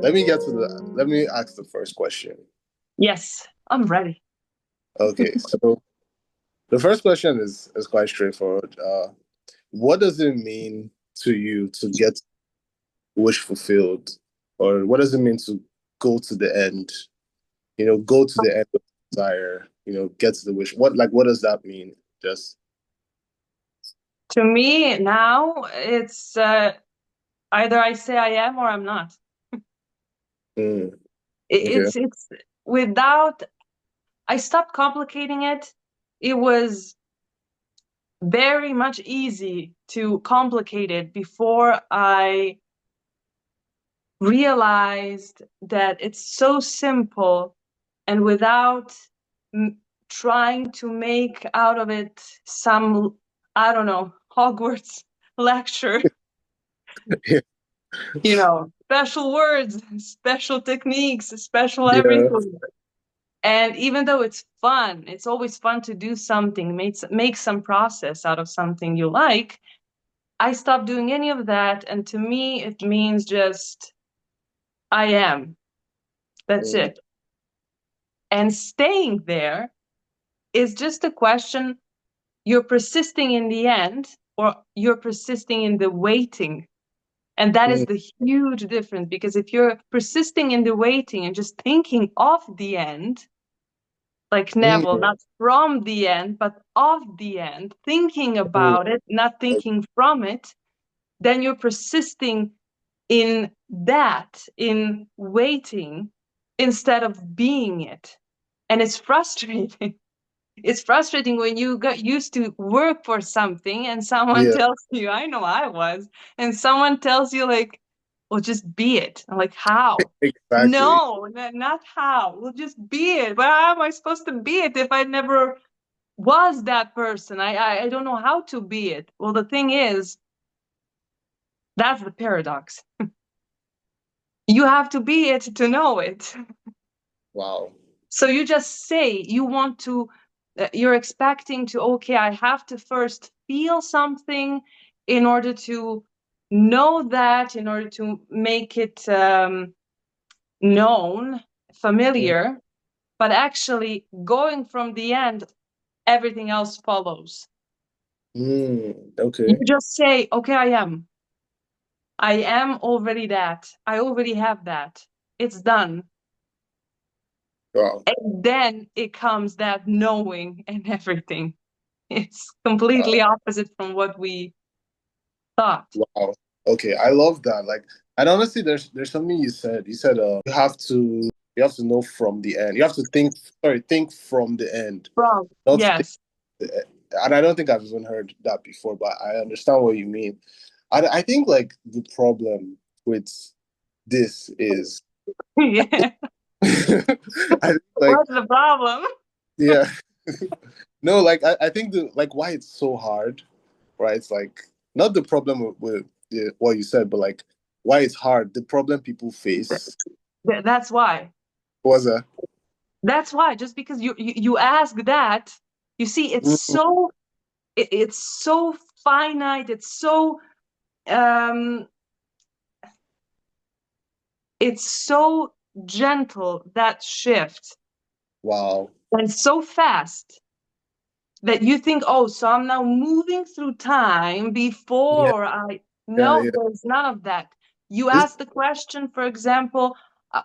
Let me ask the first question. Yes, I'm ready. Okay, so the first question is quite straightforward. What does it mean to you to get wish fulfilled? Or what does it mean to go to the end? Go to the end of desire, get to the wish. What does that mean? Just To me now, it's either I say I am or I'm not. mm, okay. It's without. I stopped complicating it. It was very much easy to complicate it before I realized that it's so simple, and without trying to make out of it some, I don't know, Hogwarts lecture, special words, special techniques, special Yeah. everything. And even though it's fun, it's always fun to do something, make some process out of something you like. I stopped doing any of that. And to me, it means just I am. That's Mm, it. And staying there is just a question, you're persisting in the end or you're persisting in the waiting. And that is mm, the huge difference, because if you're persisting in the waiting and just thinking of the end, like Neville, mm, not from the end, but of the end, thinking mm. about it, not thinking from it, then you're persisting in that, in waiting, instead of being it. And it's frustrating. It's frustrating when you got used to work for something and someone Yeah, tells you, I know I was, and someone tells you, like, well, just be it. I'm like, how? exactly. No, not how. Well, just be it. But how am I supposed to be it if I never was that person? I don't know how to be it. Well, the thing is, that's the paradox. You have to be it to know it. Wow. So you just say you want to, you're expecting to, okay, I have to first feel something in order to know that, in order to make it known, Mm, familiar, but actually going from the end, everything else follows. You okay. just say, okay, I am. I am already that. I already have that. It's done. Wow. And then it comes that knowing and everything. It's Uh, completely opposite from what we thought. wow. Okay, I love that. Like, and honestly, there's something you said. You said you have to know from the end. You have to think from the end, From, not think yes. the end. And I don't think I've even heard that before, but I understand what you mean. I think like the problem with this is Yeah. I think like What's the problem? yeah. No, like I think the like why it's so hard, right? It's like not the problem with what you said, but like why it's hard. The problem people face That's why. was a That's why. Just because you ask that, you see, it's so finite. Um, it's so gentle, that shift, wow. and so fast that you think, oh, so I'm now moving through time Yeah, before I. yeah, No, yeah. there's none of that. You This ask the question, for example,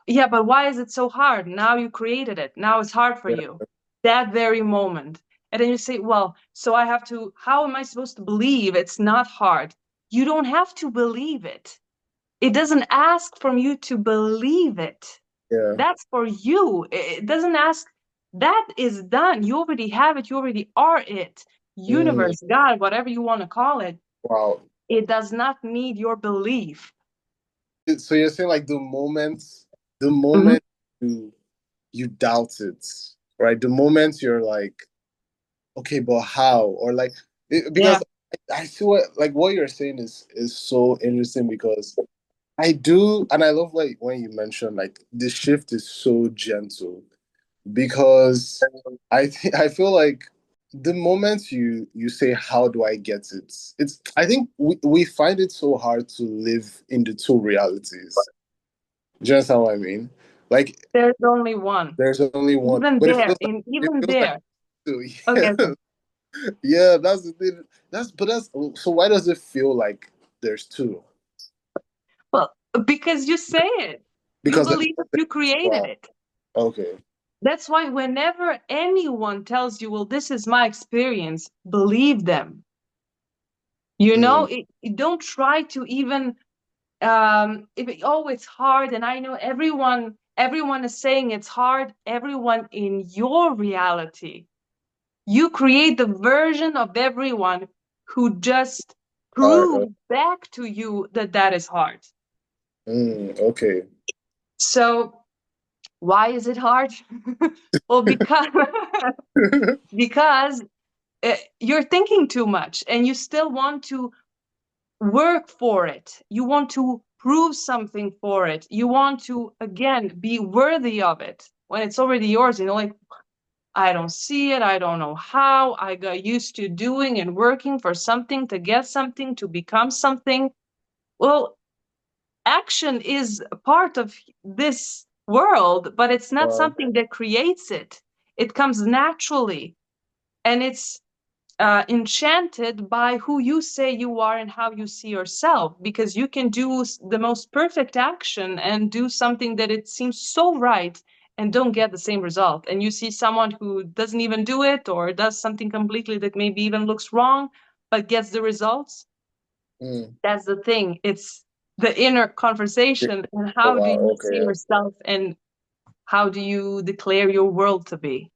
yeah, but why is it so hard? Now you created it. Now it's hard for yeah, you. That very moment. And then you say, well, so I have to, how am I supposed to believe it's not hard? You don't have to believe it. It doesn't ask from you to believe it. yeah. That's for you. It doesn't ask. That is done. You already have it. You already are it. Mm, Universe, God, whatever you want to call it. wow. It does not need your belief. So you're saying like the Mhm. moment you doubt it, right? The moment you're like, okay, but how? Or like Yeah. because I feel what you're saying is so interesting because I do, and I love like when you mention like the shift is so gentle because I feel like the moment you say how do I get it, it's I think we find it so hard to live in the two realities. Do you understand what I mean? Like There's only one. there's only one, Even but there, in it even feels like there. two. Okay. Yeah, yeah, that's the thing. That's so why does it feel like there's two? Well, because you say it. You Because believe that you created wow, it. okay. That's why whenever anyone tells you, well, this is my experience, believe them. You know, Mm, don't try to even if it, oh, it's hard, and I know everyone is saying it's hard. Everyone in your reality, you create the version of everyone who just all right. prove back to you that that is hard. Okay. So why is it hard? Well, because because you're thinking too much and you still want to work for it. You want to prove something for it. You want to, again, be worthy of it when it's already yours. You know, like, I don't see it. I don't know how. I got used to doing and working for something to get something, to become something. Well, action is a part of this world, but it's not Wow. something that creates it. It comes naturally. And it's enchanted by who you say you are and how you see yourself, because you can do the most perfect action and do something that it seems so right and don't get the same result. And you see someone who doesn't even do it or does something completely that maybe even looks wrong but gets the results. Mm. That's the thing. It's the inner conversation, and Oh how do wow. you Okay. see Yeah. yourself and how do you declare your world to be.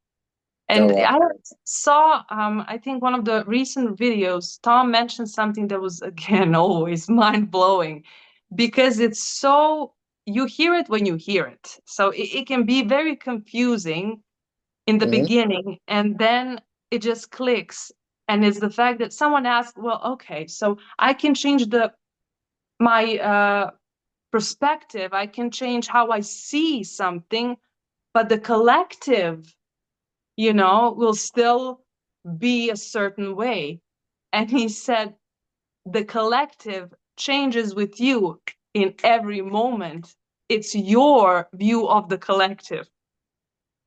Oh And wow. I saw, I think one of the recent videos, Tom mentioned something that was, again, always mind blowing, because it's so, you hear it when you hear it. So it can be very confusing in the Mm-hmm. beginning, and then it just clicks. And it's the fact that someone asked, well, okay, so I can change my perspective, I can change how I see something, but the collective, will still be a certain way. And he said, the collective changes with you in every moment. It's your view of the collective.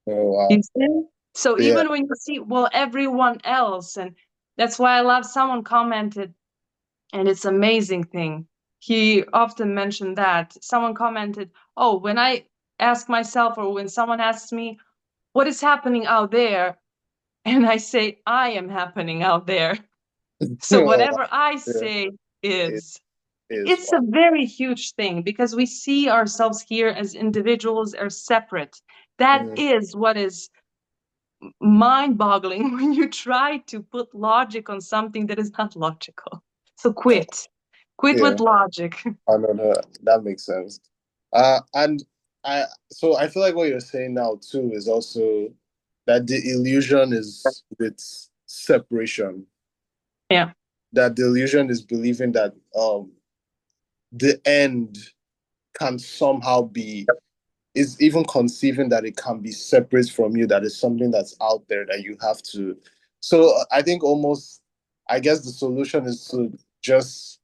Oh wow. You see? So Yeah. even when you see, well, everyone else, and that's why I love someone commented, and it's amazing thing. He often mentioned that someone commented, oh, when I ask myself, or when someone asks me, what is happening out there? And I say, I am happening out there. So Oh wow. whatever I Yeah. say It is. is It's wow. a very huge thing because we see ourselves here as individuals, are separate. That Mm. is what is mind boggling when you try to put logic on something that is not logical. So quit Yeah. with logic. I know that makes sense. And I feel like what you're saying now too is also that the illusion is with separation. Yeah. That the illusion is believing that the end can somehow be is even conceiving that it can be separate from you, that is something that's out there that you have to. So I think almost I guess the solution is to just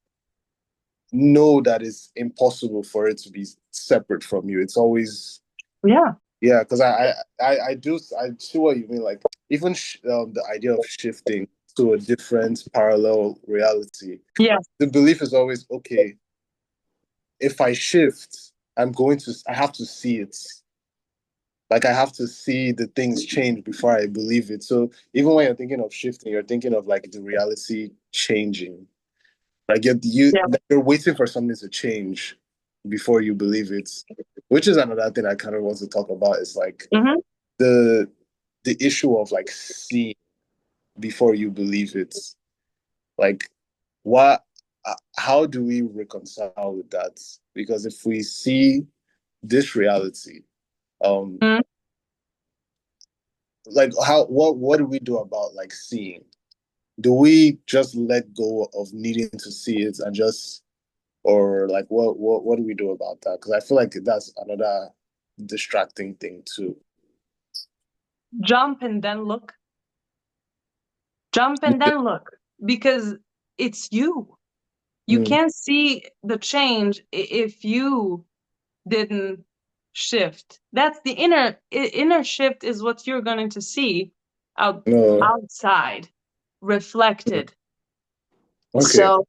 know that it's impossible for it to be separate from you. It's always Yeah. yeah, because I see what you mean. Like even the idea of shifting to a different parallel reality, Yes. the belief is always okay. If I shift, I have to see it. Like I have to see the things change before I believe it. So even when you're thinking of shifting, you're thinking of like the reality changing. Like Yeah. you're waiting for something to change before you believe it, which is another thing I kind of want to talk about. Is like Hmm. the the issue of like seeing before you believe it. Like what? How do we reconcile with that? Because if we see this reality, um, Mm. like what do we do about like seeing? Do we just let go of needing to see it and just or like what do we do about that? Because I feel like that's another distracting thing too. Jump and then look. Jump and then look, because it's you. You Mm. can't see the change if you didn't shift. That's the inner shift is what you're going to see No. outside Mm. reflected. Okay. So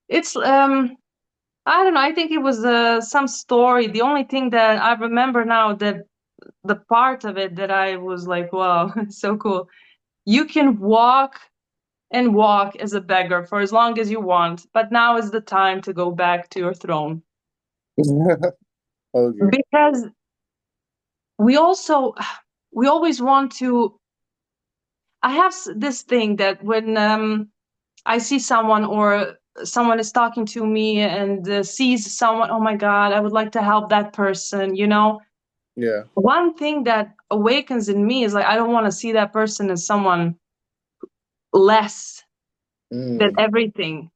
it's I don't know. I think it was some story. The only thing that I remember now, that the part of it that I was like, wow, so cool. You can walk and walk as a beggar for as long as you want, but now is the time to go back to your throne. Okay. Because we also, we always want to. I have this thing that when I see someone, or someone is talking to me and sees someone, oh my God, I would like to help that person, you know? Yeah. One thing that awakens in me is like, I don't want to see that person as someone less than Mm. everything,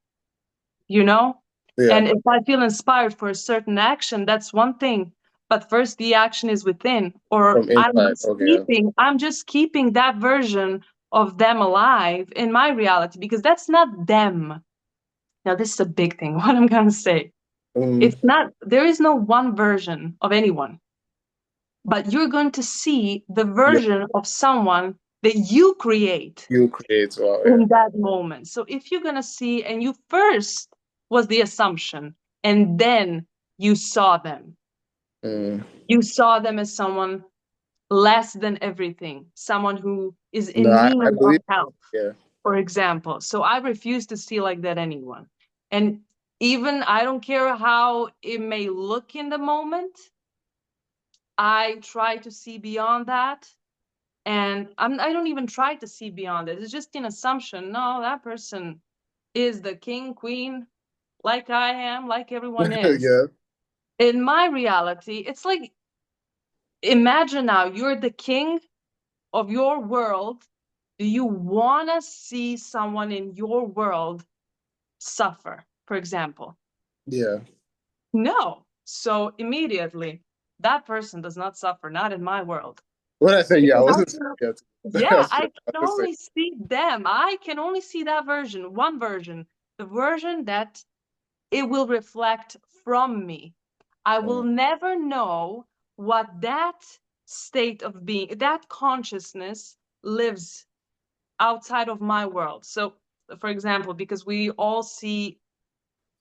you know? Yeah. And if I feel inspired for a certain action, that's one thing. But first the action is within, or From inside. Okay. Yeah. I'm just keeping that version of them alive in my reality, because that's not them. Now this is a big thing, what I'm gonna say. Mm. It's not, there is no one version of anyone, but you're going to see the Yeah. version of someone that you create You create. Wow. Yeah. in that moment. So if you're going to see, and you first was the assumption, and then you saw them, Mm. you saw them as someone less than everything, someone who is No, in need I of believe. help, Yeah. for example. So I refuse to see like that anyone. And even I don't care how it may look in the moment, I try to see beyond that. And I don't even try to see beyond it. It's just an assumption. No, that person is the king, queen, like I am, like everyone is. Yeah. In my reality, it's like, imagine now you're the king of your world. Do you want to see someone in your world suffer, for example? Yeah. No. So immediately, that person does not suffer, not in my world. When I say yeah, I Because I wasn't saying can, yeah. yeah, That's I right. I can was saying. only see them. I can only see that version, one version, the version that it will reflect from me. I will Mm. never know what that state of being, that consciousness lives outside of my world. So, for example, because we all see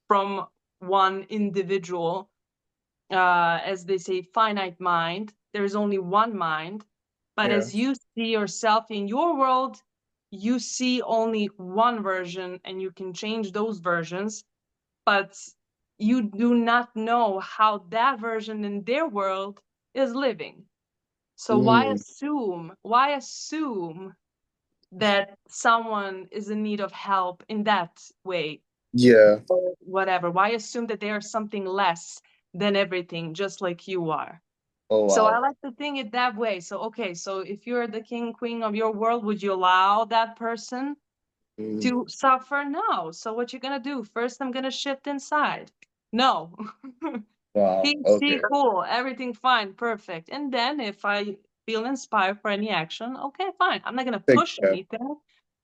from one individual, as they say, finite mind, there is only one mind. But Yeah. as you see yourself in your world, you see only one version, and you can change those versions, but you do not know how that version in their world is living. So Mm. why assume that someone is in need of help in that way, Yeah. or whatever? Why assume that they are something less than everything, just like you are? Oh So I wow. like to think it that way. So okay, so if you're the king, queen of your world, would you allow that person Mm. to suffer? No. So what you're gonna do? First, I'm gonna shift inside. No. Wow. Peachy, Okay. cool, everything fine, perfect. And then if I feel inspired for any action, okay, fine. I'm not gonna Take push care. anything,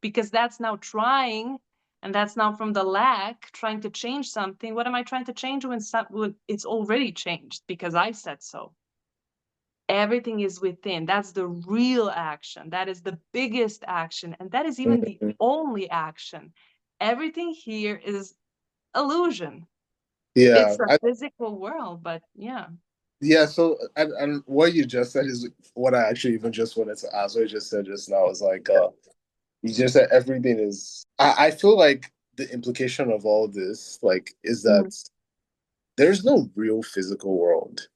because that's now trying, and that's now from the lack, trying to change something. What am I trying to change when it's already changed because I said so? Everything is within. That's the real action. That is the biggest action. And that is even the Mm. only action. Everything here is illusion. Yeah. It's a physical world, but yeah. Yeah. So and what you just said is what I actually even just wanted to ask. What you just said just now is like you just said everything is. I feel like the implication of all this like is Mm. that there's no real physical world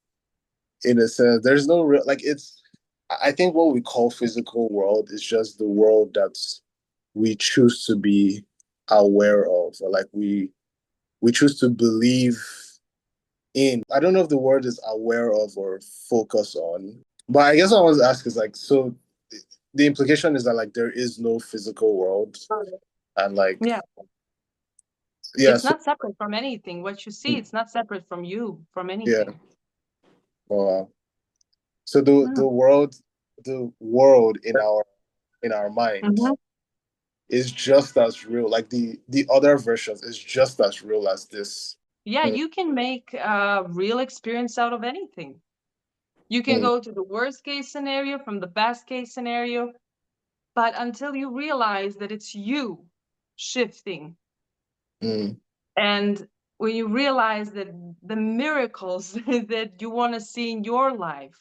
in a sense. There's no real like it's. I think what we call physical world is just the world that we choose to be aware of, or like we choose to believe in. I don't know if the word is aware of or focus on, but I guess what I want to ask is like, so the implication is that like there is no physical world, and like Yeah. yeah, It's so not separate from anything. What you see, it's not separate from you, from yeah, anything. so Mm. the world in our mind Mhm. is just as real. Like the other versions is just as real as this. Yeah, Mm, you can make a real experience out of anything. You can mm, go to the worst case scenario from the best case scenario, but until you realize that it's you shifting, mm. and when you realize that the miracles that you want to see in your life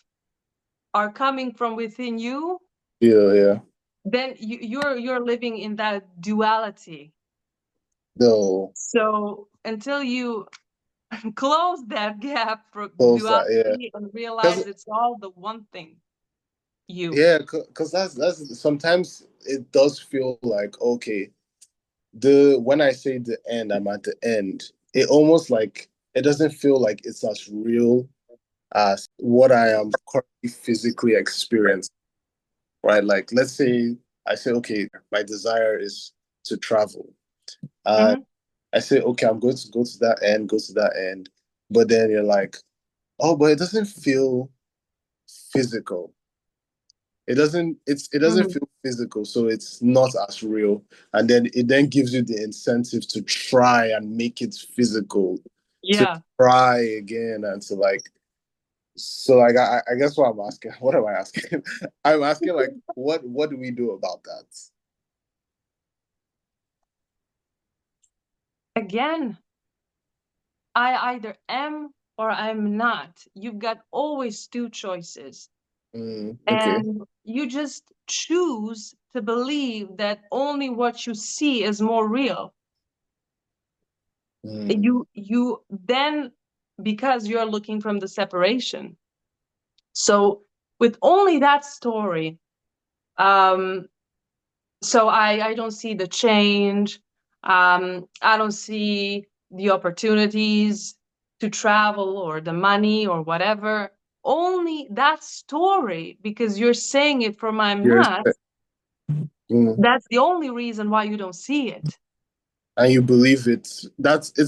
are coming from within you, Yeah, yeah. then you're living in that duality. No, So until you close that gap for close that. Yeah, duality and realize because it's all the one thing, you. yeah, because that's sometimes it does feel like okay. The when I say the end, I'm at the end. It almost like it doesn't feel like it's as real as what I am currently physically experiencing, right? Like, let's say I say, okay, my desire is to travel. And Mhm. I say, okay, I'm going to go to that end, go to that end. But then you're like, oh, but it doesn't feel physical. It doesn't Mhm. feel physical, so it's not as real. And then it then gives you the incentive to try and make it physical, to Yeah. try again and to like so like I guess what I'm asking, what am I asking? I'm asking like what do we do about that? Again, I either am or I'm not. You've got always two choices. Okay. And you just choose to believe that only what you see is more real. Mm, You then, because you're looking from the separation. So with only that story, um, so I don't see the change. I don't see the opportunities to travel or the money or whatever. Only that story, because you're saying it from I'm yours. not, Mm. that's the only reason why you don't see it. And you believe it's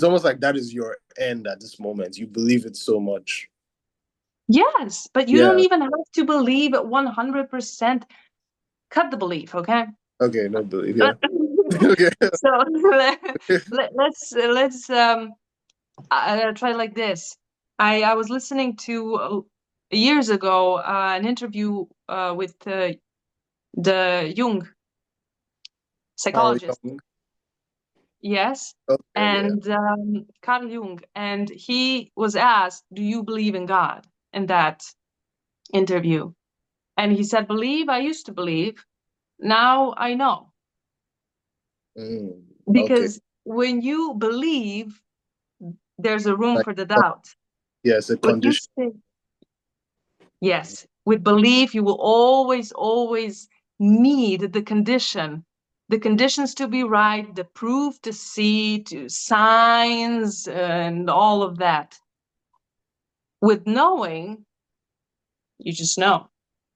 almost like that is your end at this moment. You believe it so much. Yes, but you don't Yeah. even have to believe it 100%. Cut the belief, okay? Okay, no belief. Yeah. Okay. So let's try like this. I was listening to years ago an interview with the Jung Carl psychologist. Jung. Yes, Okay, yeah. and Carl Jung, and he was asked, "Do you believe in God?" In that interview, and he said, "Believe. I used to believe. Now I know." Mm, okay. Because when you believe, there's a room Like, for the doubt. yeah, it's a What you condition. say, yes, with belief, you will always, always need the conditions to be right, the proof to see, to signs, and all of that. With knowing, you just know.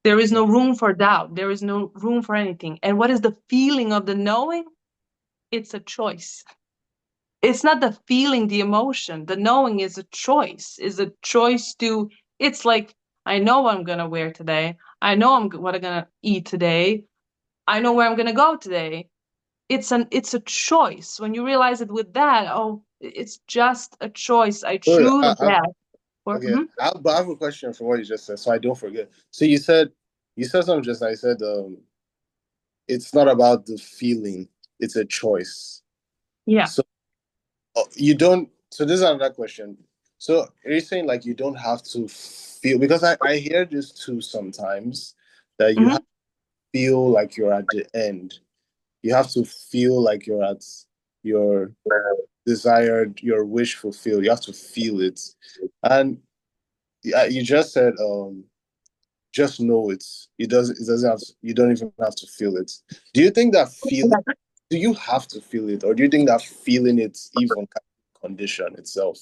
There is no room for doubt. There is no room for anything. And what is the feeling of the knowing? It's a choice. It's not the feeling, the emotion. The knowing is a choice to, it's like, I know what I'm going to wear today. I know what I'm going to eat today. I know where I'm going to go today. It's a choice. When you realize it with that, oh, it's just a choice. I Oh, choose that. Or, okay. But I have a question for what you just said, so I don't forget. So you said something just now. You said it's not about the feeling; it's a choice. yeah. So you don't. So this is another question. So are you saying like you don't have to feel because I hear this too sometimes that you have Mhm. to feel like you're at the end. You have to feel like you're at your desired, your wish fulfilled. You have to feel it, and yeah, you just said just know it doesn't have to, you don't even have to feel it. Do you think that feeling do you have to feel it or do you think that feeling it's even condition itself?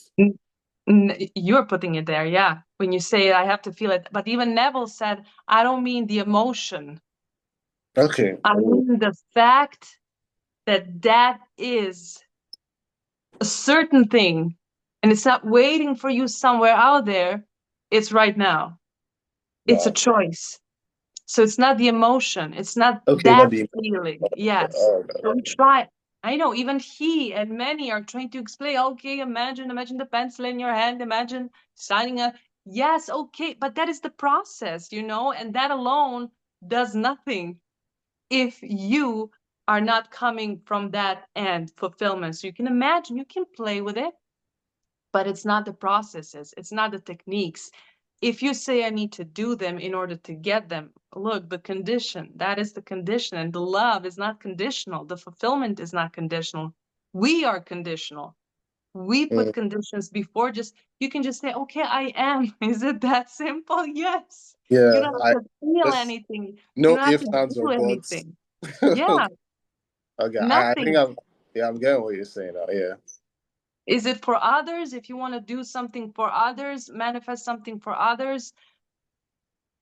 You're putting it there, yeah. When you say I have to feel it. But even Neville said, I don't mean the emotion. Okay. I mean the fact that that is a certain thing and it's not waiting for you somewhere out there. It's right now. It's a Wow. choice. So it's not the emotion. It's not Okay, not that the. feeling. Yes. Oh, So we try. I know even he and many are trying to explain, okay, imagine the pencil in your hand, imagine signing a, yes, okay, but that is the process, and that alone does nothing if you are not coming from that end fulfillment. So you can imagine, you can play with it, but it's not the processes, it's not the techniques. If you say I need to do them in order to get them, look, the condition, that is the condition. And the love is not conditional. The fulfillment is not conditional. We are conditional. We put mm, conditions before. Just you can just say, okay, I am. Is it that simple? Yes. You yeah. don't I have to feel just anything. You no don't have ifs, to ands, or do buts. anything. Okay. Yeah, Okay. I think nothing. I'm getting what you're saying now. Yeah. Is it for others? If you want to do something for others, manifest something for others,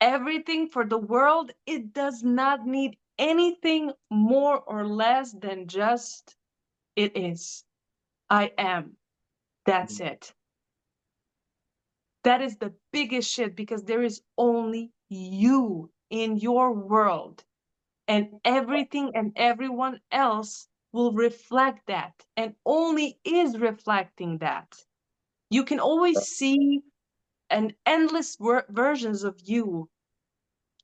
everything for the world, it does not need anything more or less than just it is. I am. That's it. That is the biggest shit because there is only you in your world, and everything and everyone else will reflect that and only is reflecting that. You can always see an endless versions of you.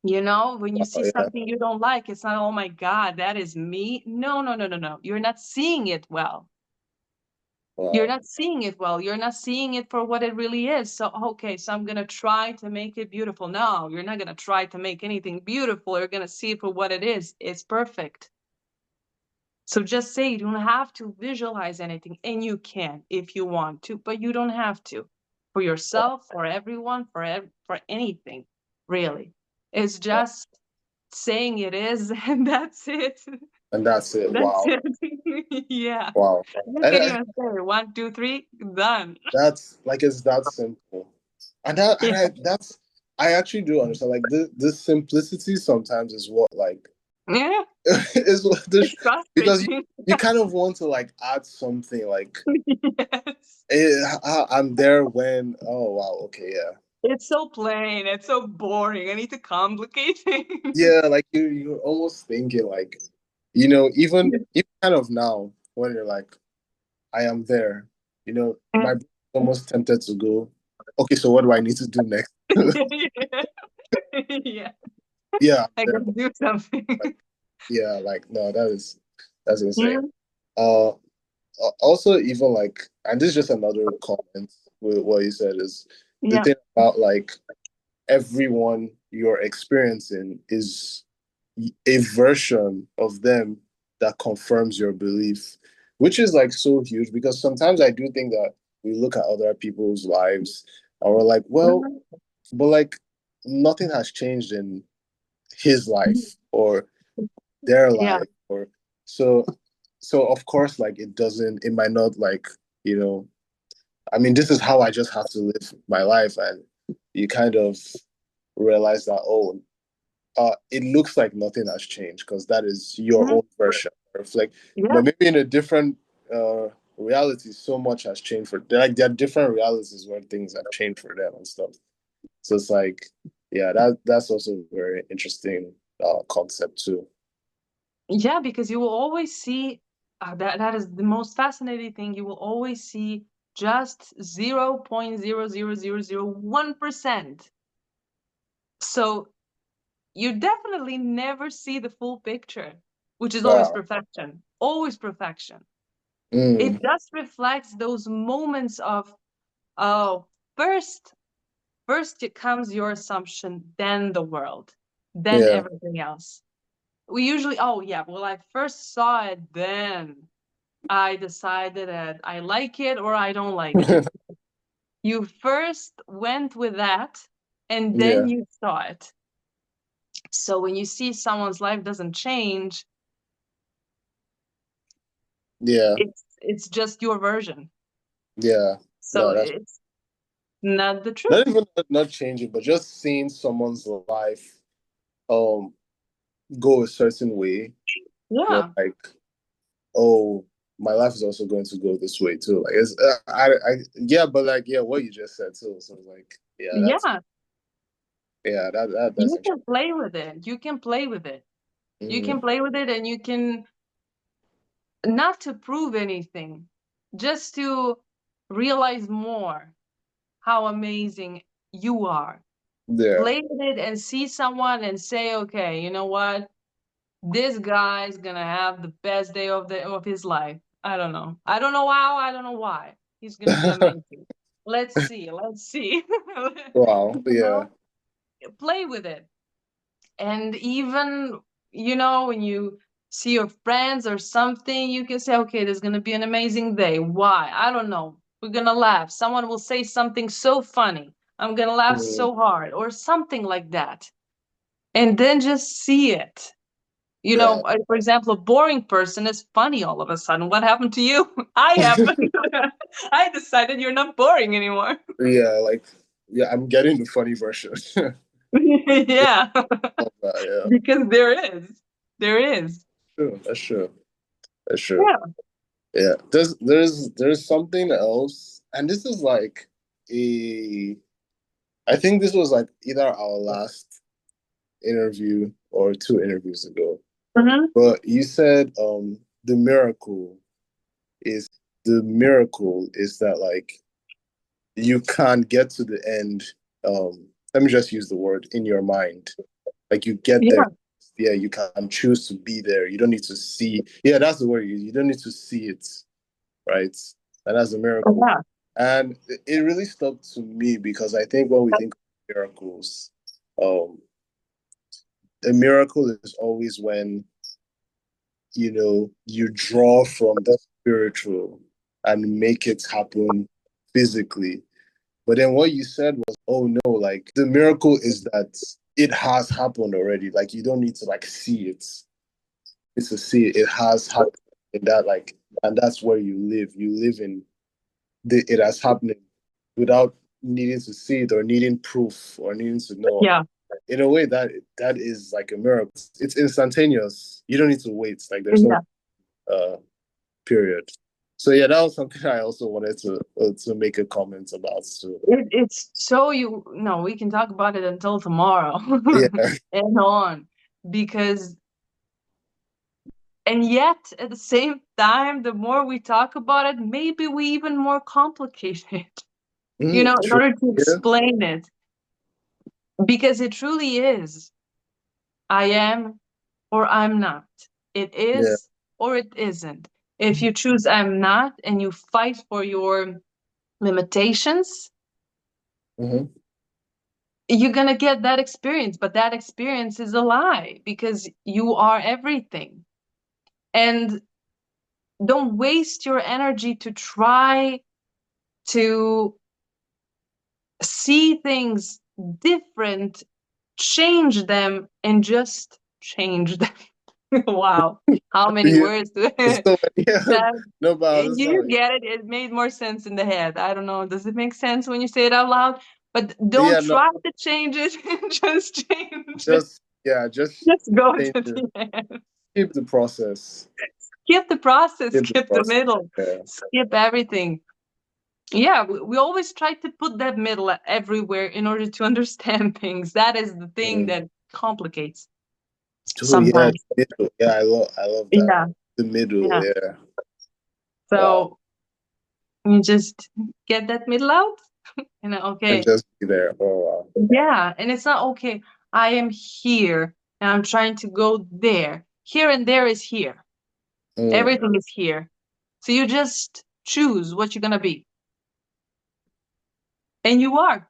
When you Wow, see yeah. something you don't like, it's not, oh my God, that is me. No, no, no, no, no. You're not seeing it well. You're Wow. not seeing it well. You're not seeing it for what it really is. So, okay, so I'm going to try to make it beautiful. No, you're not going to try to make anything beautiful. You're going to see it for what it is. It's perfect. So just say you don't have to visualize anything, and you can if you want to, but you don't have to. For yourself, for everyone, for anything, really. It's Wow. just saying it is, and that's it. And that's it. That's Wow. it. Yeah. Wow. You And can even say 1, 2, 3, done. that's like it's that simple. Yeah. That's I actually do understand. Like this simplicity sometimes is what like Yeah. is what this It's because frustrating. you kind of want to like add something like Yes. I'm there when oh wow okay yeah It's so plain. It's so boring. I need to complicate things. yeah like you're almost thinking like even kind of now when you're like I am there my brain's almost tempted to go okay so what do I need to do next Yeah. yeah I'm I there gotta but do something. like yeah like no that's insane Mm, uh also even like and this is just another comment with what you said is the yeah. thing about like everyone you're experiencing is a version of them that confirms your belief, which is like so huge because sometimes I do think that we look at other people's lives and we're like, well, Mhm. but like nothing has changed in his life or their Yeah. life or so of course like it might not like you know I mean this is how I just have to live my life and you kind of realize that it looks like nothing has changed because that is your Mhm. own version. Reflect, Yeah. but maybe in a different reality, so much has changed for like there are different realities where things have changed for them and stuff. So it's like, yeah, that's also a very interesting concept too. Yeah, because you will always see that is the most fascinating thing. You will always see just 0.00001%. So you definitely never see the full picture, which is always Wow. perfection. Always perfection. Mm, It just reflects those moments of, oh, first it comes your assumption, then the world, then yeah. everything else. We usually, oh yeah, well, I first saw it, then I decided that I like it or I don't like it. You first went with that and then Yeah. you saw it. So when you see someone's life doesn't change, Yeah. it's just your version. Yeah. So No, that's it's not the not truth. even not changing, but just seeing someone's life um go a certain way. You're Yeah. like, oh, my life is also going to go this way too. Like it's yeah, but like yeah, what you just said too. So it's like yeah, that's Yeah. Yeah, that's You interesting. can play with it. You can play with it. You Mm, can play with it, and you can, not to prove anything, just to realize more how amazing you are. yeah. Play with it and see someone and say, okay, you know what? This guy's gonna have the best day of his life. I don't know. I don't know how, I don't know why. He's gonna be amazing. Let's see. Let's see. Wow. You Yeah. know, play with it. And even, when you see your friends or something, you can say, okay, there's gonna be an amazing day. Why? I don't know. We're gonna laugh. Someone will say something so funny. I'm gonna laugh Mm, so hard, or something like that. And then just see it. yeah. For example, a boring person is funny all of a sudden. What happened to you? I happened. I decided you're not boring anymore. Yeah. Like, yeah, I'm getting the funny version. Yeah. Yeah, Love that, yeah. because there is. There is. True. That's true. That's true. Yeah. Yeah. There's something else, and this is like a. I think this was like either our last interview or two interviews ago. Hmm. But you said the miracle is that like you can't get to the end. Let me just use the word in your mind. Like you get there. Yeah. Yeah, you can choose to be there. You don't need to see. Yeah, that's the word you don't need to see it, right? And that's a miracle. Yeah. And it really stuck to me because I think when we think of miracles, um, a miracle is always when you draw from the spiritual and make it happen physically. But then what you said was, oh no, like the miracle is that it has happened already. Like you don't need to like see it. It's to see it. It has happened in that like, and that's where you live. You live in it has happened without needing to see it or needing proof or needing to know. Yeah. In a way, that is like a miracle. It's instantaneous. You don't need to wait. Like there's no Yeah. uh period. So yeah, that was something I also wanted to make a comment about too. It's so, no, we can talk about it until tomorrow Yeah. and on, because, and yet at the same time, the more we talk about it, maybe we even more complicate it, in True. order to Yeah. explain it, because it truly is. I am or I'm not. It Yeah. is or it isn't. If you choose I'm not and you fight for your limitations, Hmm. you're going to get that experience. But that experience is a lie, because you are everything. And don't waste your energy to try to see things different, change them, and just change them. Wow. How many Yeah. words So yeah. that No, but I you understand. get it. It made more sense in the head. I don't know. Does it make sense when you say it out loud? But don't Yeah. No. try to change it. Just change it. Just yeah. Just Just go to change it. the end. Keep the process. Skip the process, Keep the skip the process. middle, Yeah. skip everything. Yeah, we always try to put that middle everywhere in order to understand things. That is the thing Mhm. that complicates Oh yeah. sometimes. Middle. Yeah. I love that. Yeah, The middle. yeah. Yeah. Wow. So you just get that middle out, And okay. just be there. Oh wow. Yeah, and it's not okay. I am here and I'm trying to go there. Here and there is here. Mm. Everything is here. So you just choose what you're gonna be. And you are.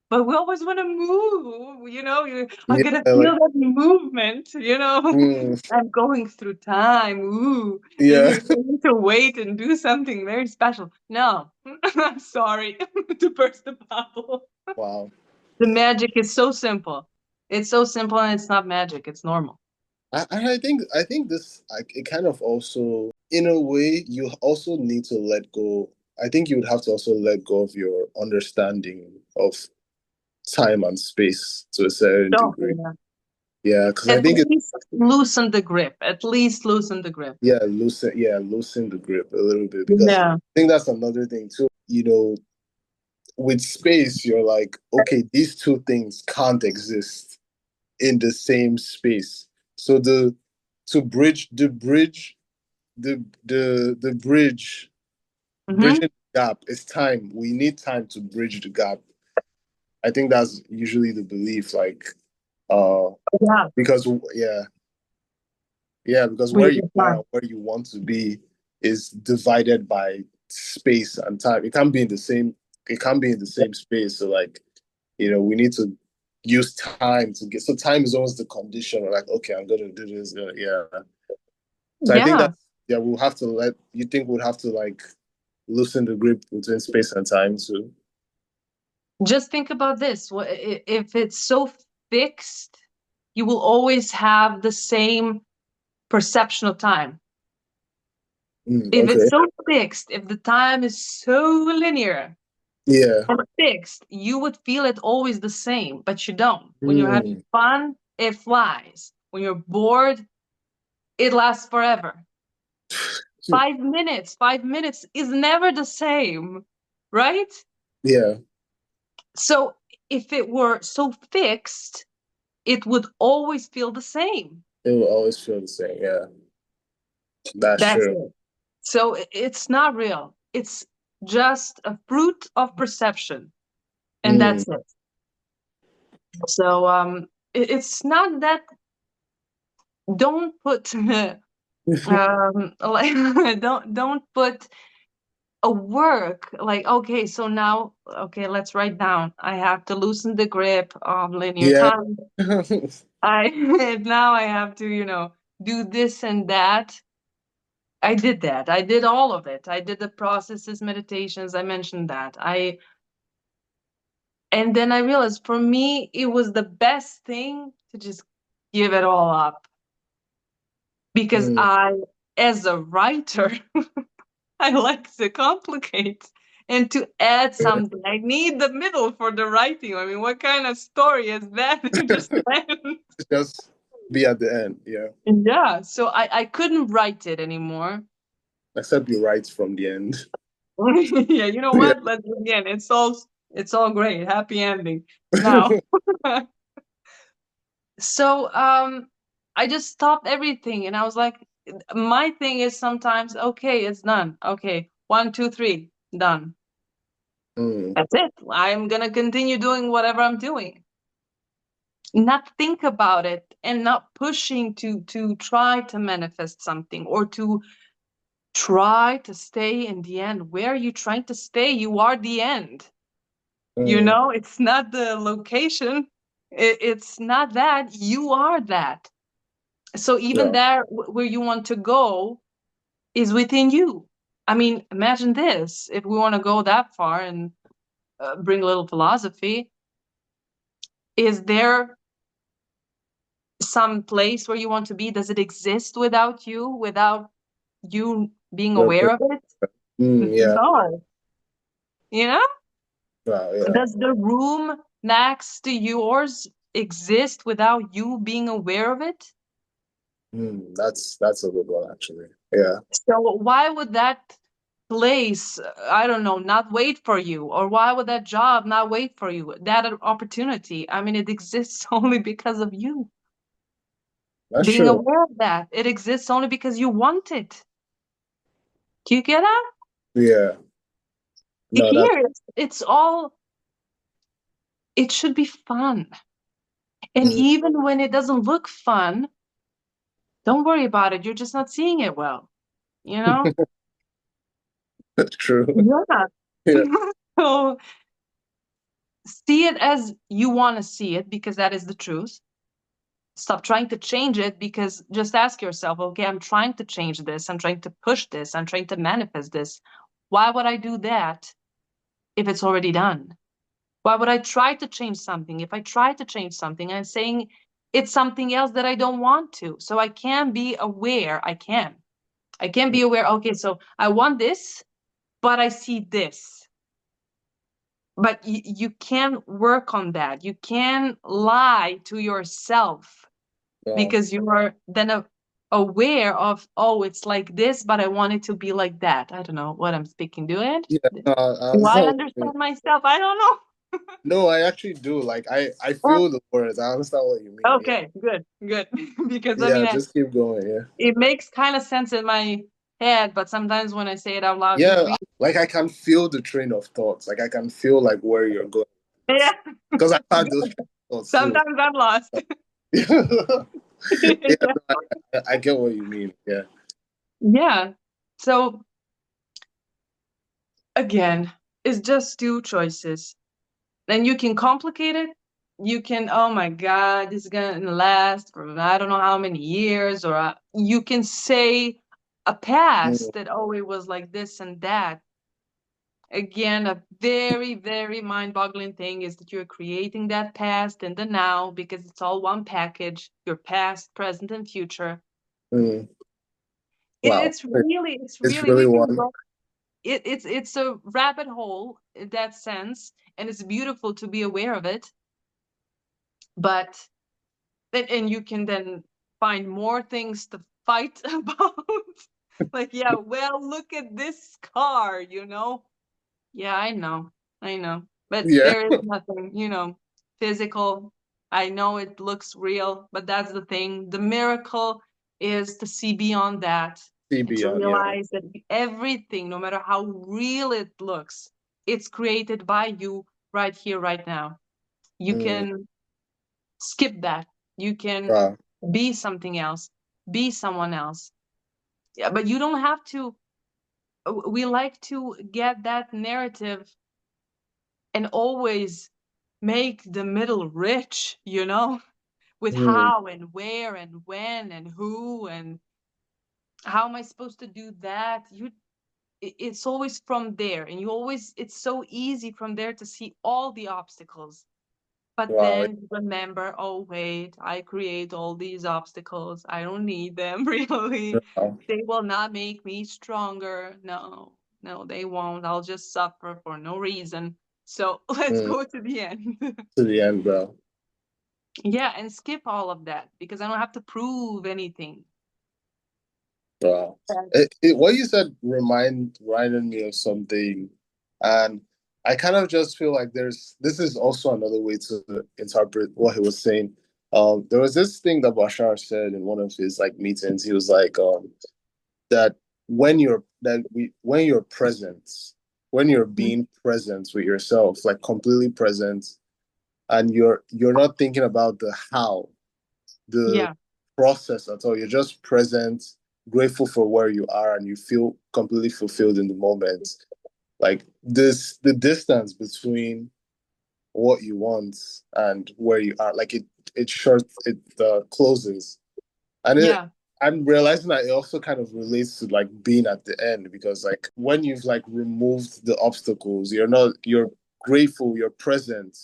But we always want to move, I'm Yeah. gonna feel Like. that movement, Mm, I'm going through time, ooh, and yeah. you're going to wait and do something very special. No, I'm sorry to burst the bubble. Wow. The magic is so simple. It's so simple, and it's not magic, it's normal. I think this like it kind of also in a way you also need to let go. I think you would have to also let go of your understanding of time and space to a certain So, degree. yeah. Yeah, because I At think it least loosen the grip. At least loosen the grip. loosen the grip a little bit because Yeah. I think that's another thing too. with space, you're like, okay, these two things can't exist in the same space. So to bridge the bridge Mm-hmm. bridging the gap is time. We need time to bridge the gap. I think that's usually the belief, like uh Yeah, because yeah, yeah, because we where you need are time. and where you want to be is divided by space and time. It can't be in the same space. So like, we need to use time to get, so time is almost the condition. Like, okay, I'm gonna do this. Yeah. So I think Yeah, that, yeah, you think we'll have to like loosen the grip between space and time too. just think about this. If it's so fixed, you will always have the same perception of time. If it's Okay. so fixed, if the time is so linear Yeah. and fixed, you would feel it always the same, but you don't. When you're having Mm. fun, it flies. When you're bored, it lasts forever. 5 minutes is never the same, right? Yeah. So if it were so fixed, it would always feel the same. It will always feel the same. Yeah. That's That's true. it. So it's not real. It's just a fruit of perception, and Mm. that's it. So it's not that. Don't put like don't put a work like, okay, so now, okay, let's write down. I have to loosen the grip of linear Yeah. time. I now I have to, do this and that. I did that. I did all of it. I did the processes, meditations. I mentioned that. And then I realized for me, it was the best thing to just give it all up because Mm. as a writer, I like to complicate and to add something. I need the middle for the writing. I mean, what kind of story is that? Just end. Just be at the end. Yeah. Yeah. So I couldn't write it anymore. Except you write from the end. Yeah, you know Yeah. what? Let's begin. It's all great. Happy ending. Now. So I just stopped everything and I was like, my thing is sometimes, okay, it's done. Okay, 1, 2, 3, done. Mm. That's it. I'm gonna continue doing whatever I'm doing. Not think about it and not pushing to try to manifest something or to try to stay in the end. Where are you trying to stay? You are the end. Mm. It's not the location. It's not that. You are that. So even Yeah. there where you want to go is within you. I mean, imagine this. If we want to go that far and bring a little philosophy, is there some place where you want to be? Does it exist without you being Your aware per- of it? Yeah. No. You know? Wow. Yeah. Does the room next to yours exist without you being aware of it? That's a good one actually. Yeah. So why would that place, I don't know, not wait for you? Or why would that job not wait for you? That opportunity, I mean, it exists only because of you That's being true. aware of that. It exists only because you want it. Do you get that? Yeah. No, that. Here, it should be fun. And Mm. even when it doesn't look fun, don't worry about it. You're just not seeing it well, you know? That's true. Yeah. Yeah. So see it as you want to see it because that is the truth. Stop trying to change it because just ask yourself, okay, I'm trying to change this. I'm trying to push this. I'm trying to manifest this. Why would I do that if it's already done? Why would I try to change something? If I try to change something, I'm saying it's something else that I don't want to. So I can be aware. I can. I can be aware. Okay, so I want this, but I see this. But you can work on that. You can lie to yourself Wow. because you are then aware of, oh, it's like this, but I want it to be like that. I don't know what I'm speaking. Yeah, I Do I understand what you mean. understand myself? I don't know. No, I actually do. Like I Oh, feel the words. I understand what you mean. Yeah. okay, good, good. Because I Yeah, mean, just keep going. Yeah. it makes kind of sense in my head, but sometimes when I say it out loud, it Yeah, really, like I can feel the train of thoughts. Like I can feel like where you're going. yeah. Because I've had those train of thoughts too. Sometimes I'm lost. Yeah, Yeah. no, I get what you mean. Yeah. Yeah. So again, it's just two choices. And you can complicate it. You can, oh my God, this is gonna last for I don't know how many years, or you can say a Mm, past that, oh, it was like this and that. Again, a very, very mind-boggling thing is that you're creating that past and the now because it's all one package, your past, present, and future. mm. Wow. It's really, Really we can one. go, it's a rabbit hole in that sense, and it's beautiful to be aware of it. But and you can then find more things to fight about. Like, yeah, well, look at this car, you know? Yeah, I know. But Yeah. there is nothing, physical. I know it looks real, but that's the thing. The miracle is to see beyond that See and to beyond. Yeah. realize that everything, no matter how real it looks, it's created by you right here, right now. You Mm. can skip that. You can Wow. be something else, be someone else. Yeah, but you don't have to. We like to get that narrative and always make the middle rich, with Mm. how and where and when and who and how am I supposed to do that? It's always from there, and it's so easy from there to see all the obstacles. But Wow. then remember, oh, wait, I create all these obstacles. I don't need them, really. Wow. They will not make me stronger. No, no, they won't. I'll just suffer for no reason. So let's Mm. go to the end. To the end, bro. Yeah, and skip all of that because I don't have to prove anything. Wow. What you said reminded me of something, and I kind of just feel like this is also another way to interpret what he was saying. There was this thing that Bashar said in one of his like meetings. He was like, that when you're present, when you're Mhm. being present with yourself, like completely present, and you're not thinking about the how, the Yeah, process at all. You're just present, grateful for where you are, and you feel completely fulfilled in the moment. Like the distance between what you want and where you are, like it closes, and yeah, I'm realizing that it also kind of relates to like being at the end because like when you've like removed the obstacles, you're grateful, you're present.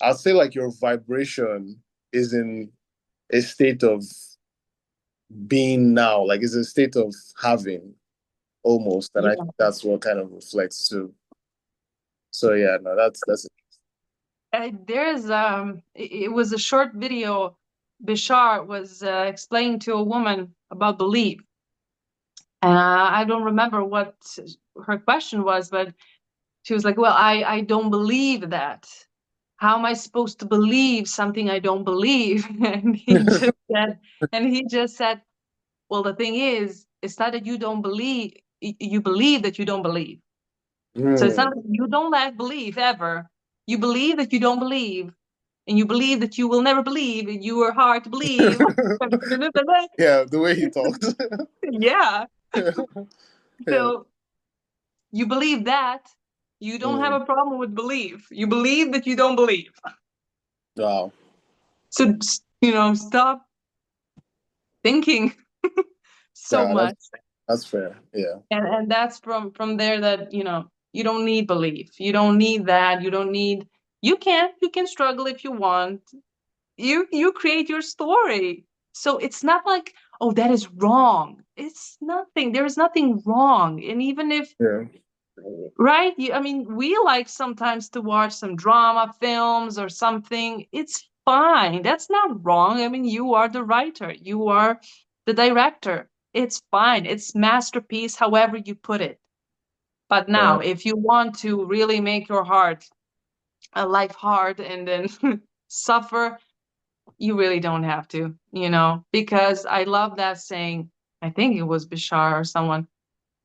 I'd say like your vibration is in a state of being now, like it's a state of having almost, and I yeah. think that's what kind of reflects too. So yeah, no, that's it. It was a short video. Bishar was explaining to a woman about belief. I don't remember what her question was, but she was like, "Well, I don't believe that. How am I supposed to believe something I don't believe?" And he just said, "Well, the thing is, it's not that you don't believe. You believe that you don't believe. So it's not Mm. that you don't lack belief ever. You believe that you don't believe, and you believe that you will never believe, and you are hard to believe." Yeah, the way he talks. Yeah. Yeah. So you believe that. You don't have Mm. a problem with belief. You believe that you don't believe. Wow. So, stop thinking so Yeah, much. that's fair. Yeah. And that's from there that, you don't need belief. You don't need that. You can struggle if you want. You create your story. So it's not like, oh, that is wrong. It's nothing. There is nothing wrong. And even if, Yeah. right? I mean, we like sometimes to watch some drama films or something. It's fine. That's not wrong. I mean, you are the writer. You are the director. It's fine. It's masterpiece, however you put it. But Yeah. now, if you want to really make your life hard and then suffer, you really don't have to, because I love that saying. I think it was Bashar or someone,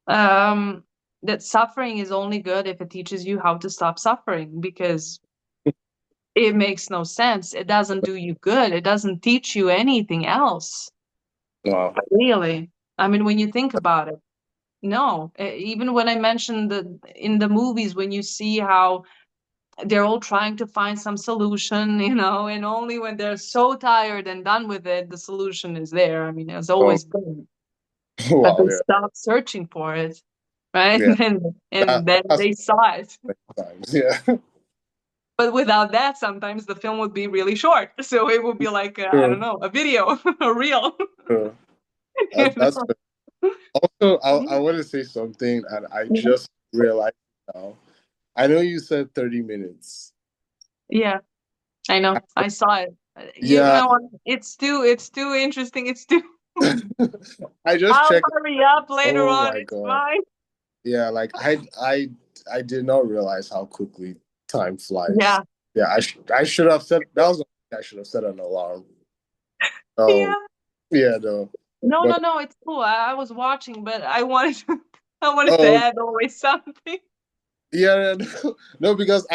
um, that suffering is only good if it teaches you how to stop suffering, because it makes no sense. It doesn't do you good. It doesn't teach you anything else, Wow. really. I mean, when you think about it, no. Even when I mentioned in the movies, when you see how they're all trying to find some solution, and only when they're so tired and done with it, the solution is there. I mean, it's Oh, always been, but wow. they Yeah. stopped searching for it, right? Yeah. And then That's they saw it. times. Yeah. But without that, sometimes the film would be really short. So it would be like, I don't True. know, a video, a reel. True. you That's know? also, I want to say something, and I Yeah. just realized now. I know you said 30 minutes. Yeah, I know. I saw it. You Yeah. know what? It's too interesting. It's too. I just I'll checked. hurry up later Oh on. my It's God. fine. Yeah, like I did not realize how quickly time flies. Yeah. Yeah, I should have said that was I should have set an alarm. Um, Yeah. yeah, no, No, but no, no. It's cool. I was watching, but I wanted I wanted to oh add always something. yeah, no, no, because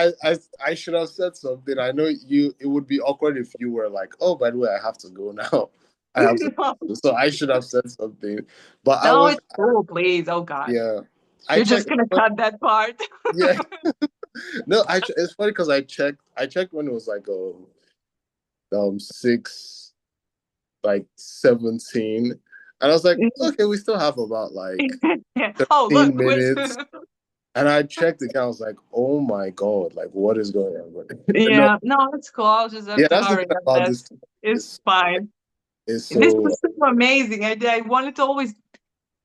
I should have said something. I know you. It would be awkward if you were like, oh, by the way, I have to go now. I have to. No, So I should have said something. But I no, was it's cool. Please. Oh God, yeah. I you're just checked. gonna cut that part. Yeah, no, it's funny because I checked when it was like 6 like 17, and I was like, okay, we still have about like Yeah. Oh, 13 look, quiz. minutes. And I checked again. I was like, oh my God, like what is going on? No, Yeah, no, it's cool. I'll just have yeah, to that's the hurry thing up. about this. It's Is fine. is This so is so amazing. I wanted to always.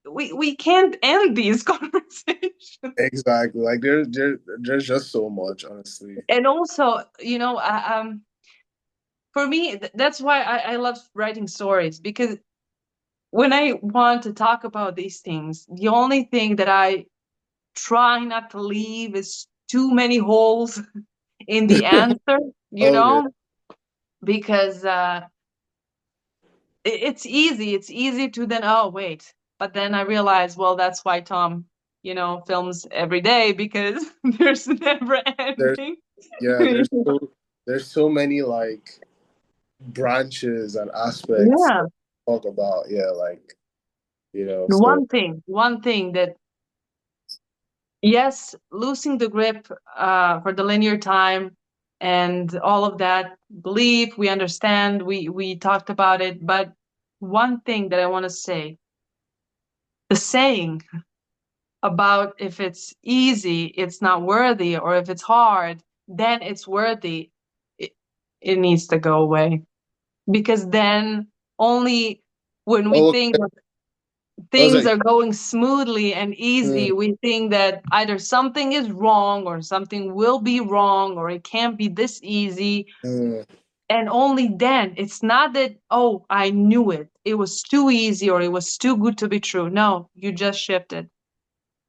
We can't end these conversations. exactly like there's just so much, honestly. And also, for me, that's why I love writing stories, because when I want to talk about these things, the only thing that I try not to leave is too many holes in the answer, Okay. because it's easy. It's easy to then, oh, wait. But then I realize, well, that's why Tom, films every day, because there's never There's ending. yeah, there's so many like branches and aspects Yeah. to talk about. Yeah, like so One thing that, yes, losing the grip for the linear time and all of that, belief, we understand, we talked about it, but one thing that I want to say, the saying about if it's easy, it's not worthy, or if it's hard, then it's worthy, it, it needs to go away. Because then only when we oh, think I was things like, are going smoothly and easy, mm, we think that either something is wrong or something will be wrong or it can't be this easy. mm, And only then, it's not that, oh, I knew it. It was too easy or it was too good to be true. No, you just shifted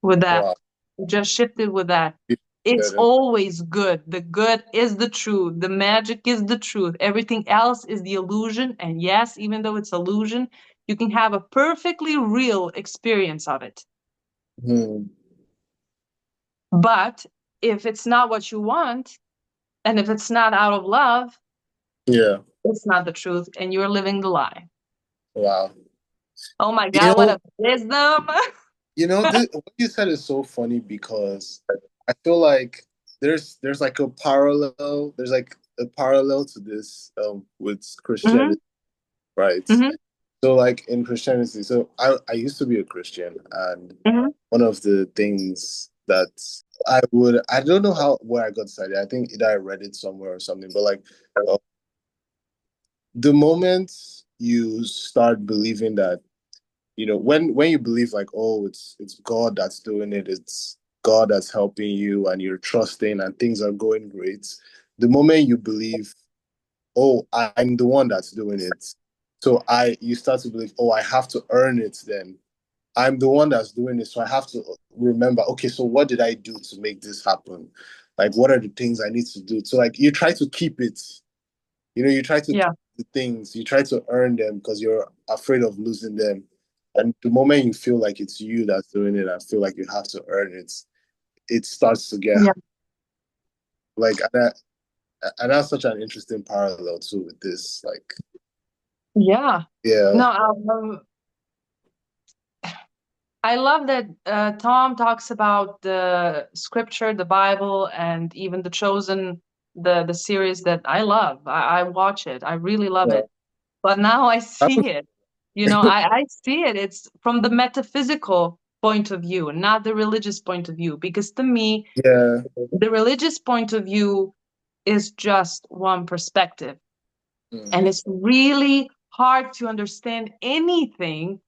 with that. wow. You just shifted with that. You It's said it. always good. The good is the truth. The magic is the truth. Everything else is the illusion. And yes, even though it's illusion, you can have a perfectly real experience of it. Mm, But if it's not what you want, and if it's not out of love, yeah. it's not the truth, and you're living the lie. Wow. Oh my You God, what know, a wisdom! what you said is so funny because I feel like there's like a parallel. There's like a parallel to this with Hmm. Christianity, right? Hmm. So like in Christianity, so I used to be a Christian, and Hmm. one of the things that I don't know how where I got this idea. I think either I read it somewhere or something, but like uh, the moment you start believing that when you believe like, oh, it's God that's doing it, it's God that's helping you, and you're trusting and things are going great. The moment you believe, oh, I'm the one that's doing it, So you start to believe, oh, I have to earn it then. I'm the one that's doing it, so I have to remember, okay, so what did I do to make this happen? Like, what are the things I need to do? So, like, you try to keep it, you try to keep Yeah. the things, you try to earn them because you're afraid of losing them. And the moment you feel like it's you that's doing it, I feel like you have to earn it, it starts to get Yeah. like, and that's such an interesting parallel too with this. Like, Yeah. yeah, No, I love that Tom talks about the scripture, the Bible, and even the Chosen, the series that I love. I watch it. I really love yeah. it. But now I I see was, it. I see it. It's from the metaphysical point of view, not the religious point of view. Because to me, yeah, the religious point of view is just one perspective. And mm, it's really hard to understand anything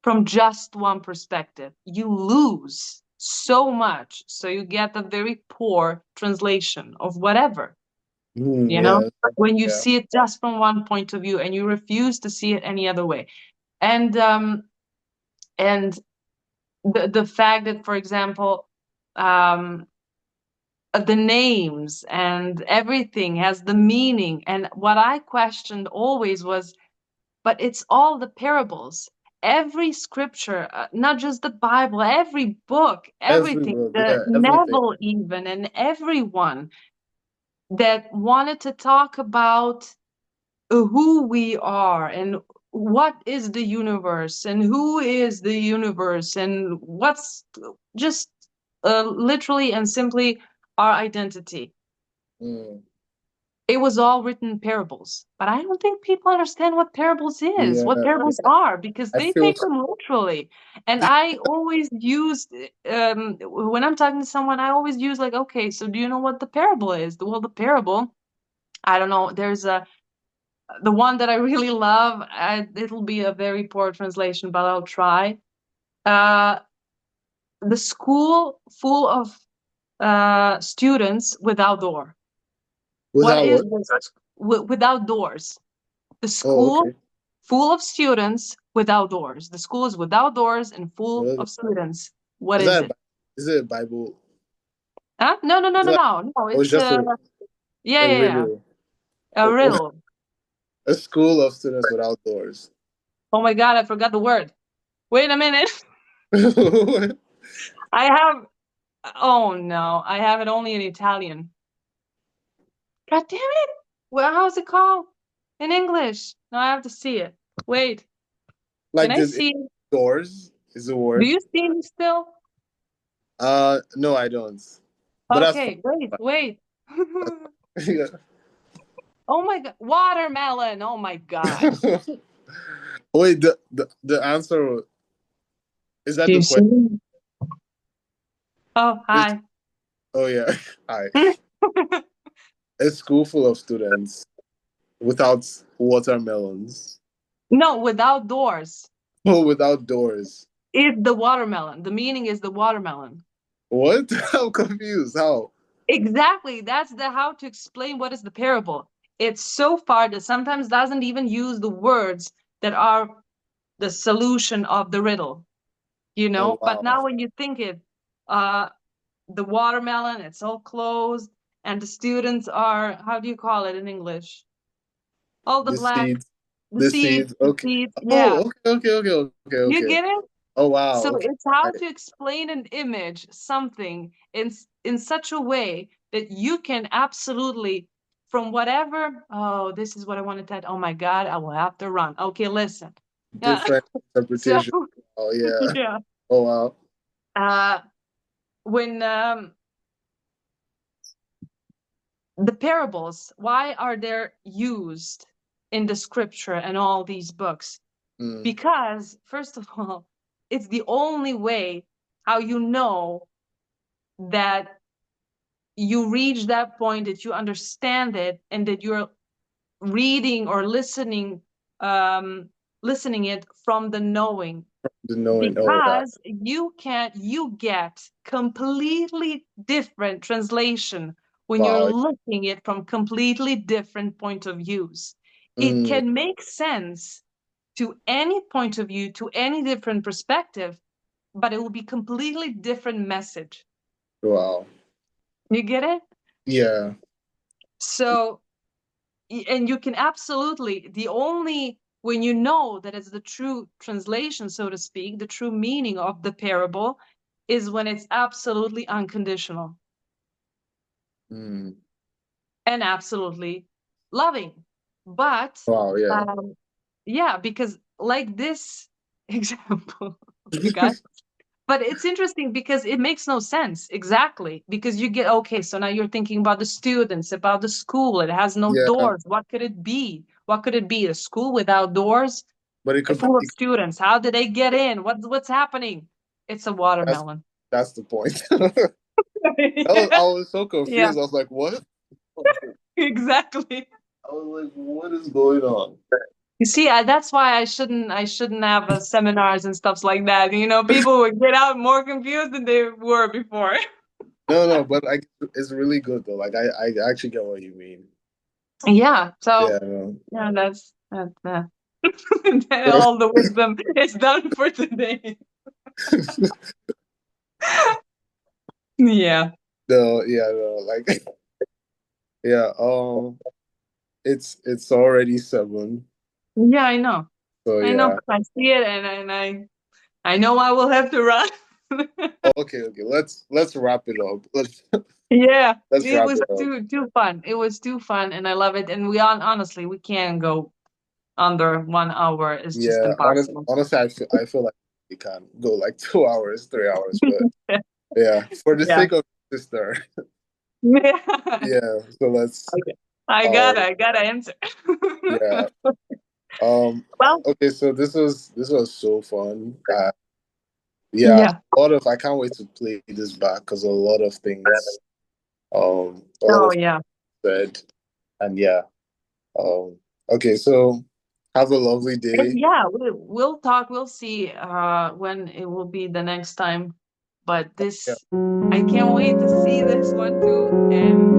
from just one perspective. You lose so much. So you get a very poor translation of whatever, you know, yeah, when you yeah. see it just from one point of view and you refuse to see it any other way. And the fact that, for example, um the names and everything has the meaning. And what I questioned always was, but it's all the parables. Every scripture, not just the Bible, every book, Every everything, book, the yeah, everything. Neville even, and everyone that wanted to talk about who we are and what is the universe and who is the universe and what's just literally and simply our identity. Mm, It was all written in parables, but I don't think people understand what parables is, yeah, what parables are, because I they feel take them literally. And I always used, when I'm talking to someone, I always use like, okay, so do you know what the parable is? Well, the parable, I don't know. There's the one that I really love. It'll be a very poor translation, but I'll try. Uh, the school full of students without door. What without is what? this? Without doors? The Oh, school okay. full of students without doors. The school is without doors and full What of students. What is is that? it? Is it a Bible? Huh? No, no, no, Is no, that? no, no. Or it's It's just yeah, a yeah, yeah. riddle? A riddle. A school of students without doors. Oh my God, I forgot the word. Wait a minute. What? I have. Oh no, I have it only in Italian. God damn it! Well, how's it called in English? No, I have to see it. Wait, can Like I this see it? doors is a Do word. you see me still? No, I don't. But that's Okay, wait, wait. yeah. Oh my God, watermelon. Oh my God. Wait, the answer is that Do you the see question? me? Oh, Is hi. oh yeah, hi. A school full of students without watermelons. No, without doors. Oh, without doors. Is the watermelon. The meaning is the watermelon. What? I'm confused. How? Exactly. That's the how to explain what is the parable. It's so far that sometimes doesn't even use the words that are the solution of the riddle, you Oh know? But wow. now when you think it, uh, the watermelon, it's all closed, and the students are, how do you call it in English? All the The black, seeds. The seeds. the Okay. seeds, yeah. Oh, You okay. get it? Oh wow. So Okay. it's how to explain an image, something in such a way that you can absolutely, from whatever, oh, this is what I wanted to, oh my God, I will have to run. Okay, listen. Yeah. Different So interpretation. Oh yeah. yeah. Oh wow. Uh when the parables, why are they used in the scripture and all these books? Mm, Because first of all, it's the only way how you know that you reach that point that you understand it and that you're reading or um listening it from the knowing, the knowing. Oh wow. because you get completely different translation when you're Wow. looking it from completely different point of views. It Mm, can make sense to any point of view, to any different perspective, but it will be completely different message. wow. You get it? Yeah. So, and you can absolutely, the only, when you know that it's the true translation, so to speak, the true meaning of the parable is when it's absolutely unconditional Mm, and absolutely loving. But wow. Yeah. um, yeah, because like this example, oh my God. But it's interesting because it makes no sense exactly because you get okay, so now you're thinking about the students, about the school. It has no Yeah. doors. What could it be? What could it be? A school without doors, But it could. full of students. How did they get in? What's happening? It's a That's watermelon. that's the point. I Yeah, was so yeah, confused. I was like, what? exactly. I was like, what is going on? You see, that's why I shouldn't have seminars and stuff like that. You know, people would get out more confused than they were before. No, no, but it's really good though. Like I actually get what you mean. Yeah. Yeah. So No. yeah, that's that. All the wisdom is done for today. Yeah. No, yeah, no, like yeah, it's already 7. Yeah, I know. So I know. yeah. I see it, and I know I will have to run. Okay, okay. Let's wrap it up. Yeah, Let's it wrap was it up. too fun. It was too fun, and I love it. And honestly, we can't go under 1 hour. It's just Yeah, impossible. honestly, I feel like we can go like 2 hours, 3 hours, but yeah, for the Yeah. sake of sister, Yeah. yeah. So let's Okay. I um gotta, I gotta answer. yeah. Um Well, okay, so this was so fun. Yeah, yeah. a lot of I can't wait to play this back because a lot of things a lot Oh, of yeah. said and yeah. Um okay, so have a lovely day. Yeah, we'll talk. We'll see when it will be the next time. But Yeah. this, I can't wait to see this one too. And